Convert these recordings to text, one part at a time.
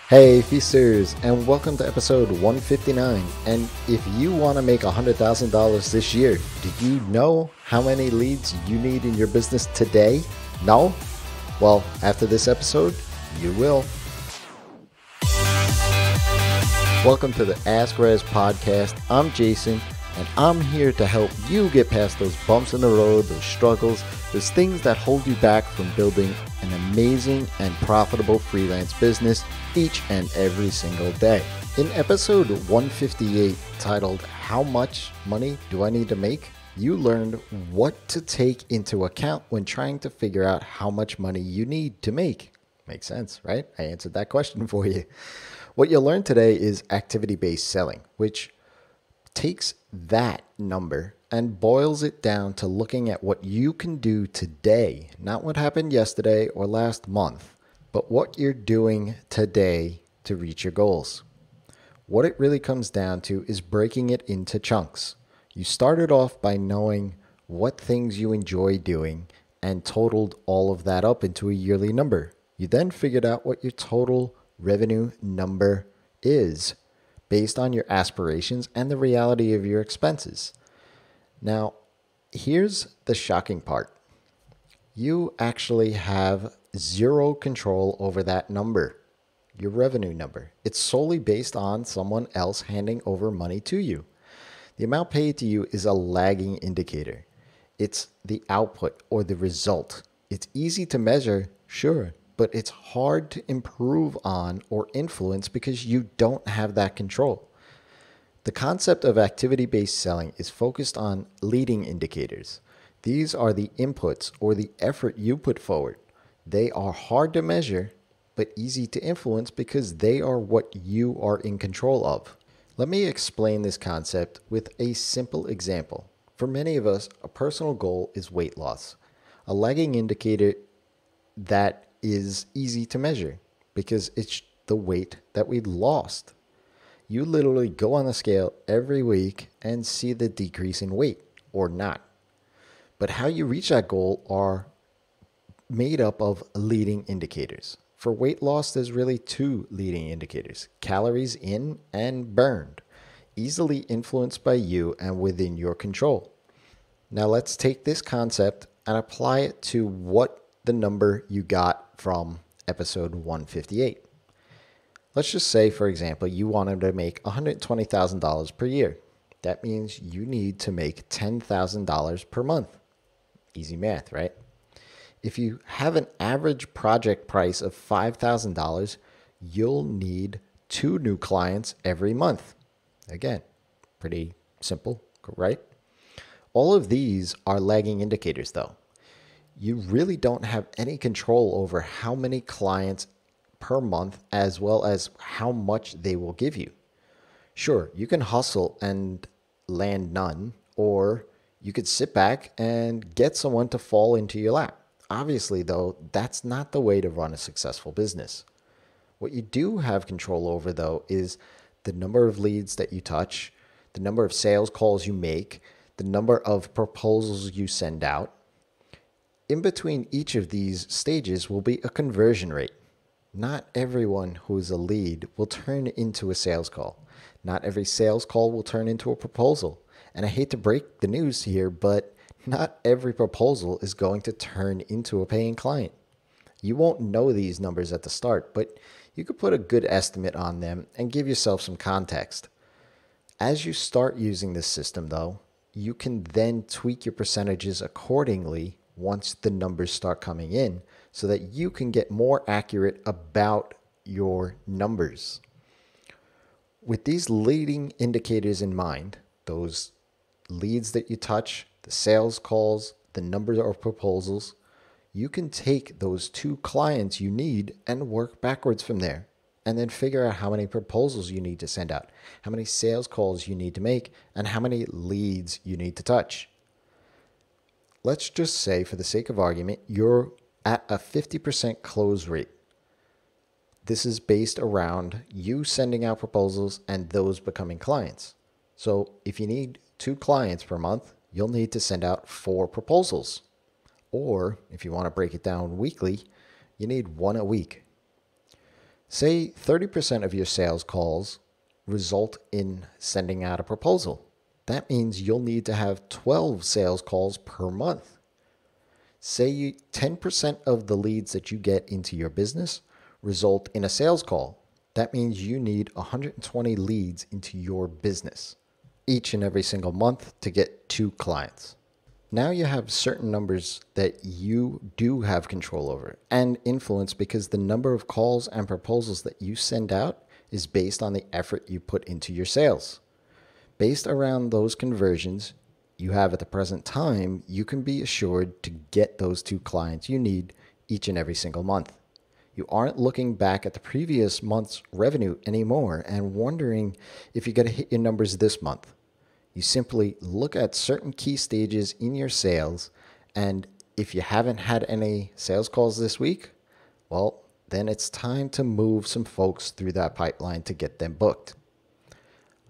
Hey Feasters, and welcome to episode 159. And if you want to make $100,000 this year, do you know how many leads you need in your business today? No? Well, after this episode, you will. Welcome to the Ask Rezzz podcast. I'm Jason, and I'm here to help you get past those bumps in the road, those struggles, those things that hold you back from building an amazing and profitable freelance business each and every single day. In episode 158, titled How Much Money Do I Need to Make?, you learned what to take into account when trying to figure out how much money you need to make. Makes sense, right? I answered that question for you. What you'll learn today is activity-based selling, which takes that number and boils it down to looking at what you can do today, not what happened yesterday or last month, but what you're doing today to reach your goals. What it really comes down to is breaking it into chunks. You started off by knowing what things you enjoy doing and totaled all of that up into a yearly number. You then figured out what your total revenue number is based on your aspirations and the reality of your expenses. Now, here's the shocking part. You actually have zero control over that number, your revenue number. It's solely based on someone else handing over money to you. The amount paid to you is a lagging indicator. It's the output or the result. It's easy to measure, sure, but it's hard to improve on or influence because you don't have that control. The concept of activity-based selling is focused on leading indicators. These are the inputs or the effort you put forward. They are hard to measure, but easy to influence because they are what you are in control of. Let me explain this concept with a simple example. For many of us, a personal goal is weight loss, a lagging indicator that is easy to measure because it's the weight that we lost. You literally go on the scale every week and see the decrease in weight or not. But how you reach that goal are made up of leading indicators. For weight loss, there's really two leading indicators: calories in and burned, easily influenced by you and within your control. Now let's take this concept and apply it to what the number you got from episode 158. Let's just say, for example, you wanted to make $120,000 per year. That means you need to make $10,000 per month. Easy math, right? If you have an average project price of $5,000, you'll need 2 new clients every month. Again, pretty simple, right? All of these are lagging indicators, though. You really don't have any control over how many clients per month as well as how much they will give you. Sure, you can hustle and land none, or you could sit back and get someone to fall into your lap. Obviously, though, that's not the way to run a successful business. What you do have control over, though, is the number of leads that you touch, the number of sales calls you make, the number of proposals you send out. In between each of these stages will be a conversion rate. Not everyone who is a lead will turn into a sales call. Not every sales call will turn into a proposal. And I hate to break the news here, but not every proposal is going to turn into a paying client. You won't know these numbers at the start, but you could put a good estimate on them and give yourself some context. As you start using this system, though, you can then tweak your percentages accordingly once the numbers start coming in, so that you can get more accurate about your numbers. With these leading indicators in mind, those leads that you touch, the sales calls, the number of proposals, you can take those 2 clients you need and work backwards from there, and then figure out how many proposals you need to send out, how many sales calls you need to make, and how many leads you need to touch. Let's just say, for the sake of argument, you're at a 50% close rate. This is based around you sending out proposals and those becoming clients. So if you need 2 clients per month, you'll need to send out 4 proposals. Or if you want to break it down weekly, you need 1 a week. Say 30% of your sales calls result in sending out a proposal. That means you'll need to have 12 sales calls per month. Say 10% of the leads that you get into your business result in a sales call. That means you need 120 leads into your business each and every single month to get 2 clients. Now you have certain numbers that you do have control over and influence, because the number of calls and proposals that you send out is based on the effort you put into your sales. Based around those conversions you have at the present time, you can be assured to get those 2 clients you need each and every single month. You aren't looking back at the previous month's revenue anymore and wondering if you're going to hit your numbers this month. You simply look at certain key stages in your sales, and if you haven't had any sales calls this week, well, then it's time to move some folks through that pipeline to get them booked.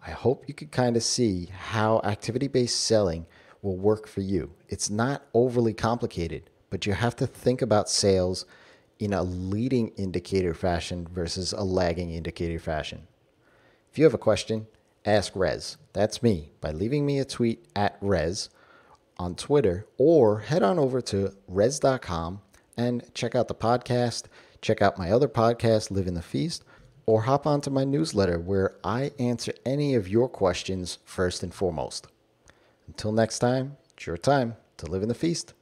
I hope you can kind of see how activity-based selling will work for you. It's not overly complicated, but you have to think about sales in a leading indicator fashion versus a lagging indicator fashion. If you have a question, ask Rezzz. That's me, by leaving me a tweet at Rezzz on Twitter, or head on over to Rezzz.com and check out the podcast, check out my other podcast, Live in the Feast, or hop onto my newsletter where I answer any of your questions first and foremost. Until next time, it's your time to live in the feast.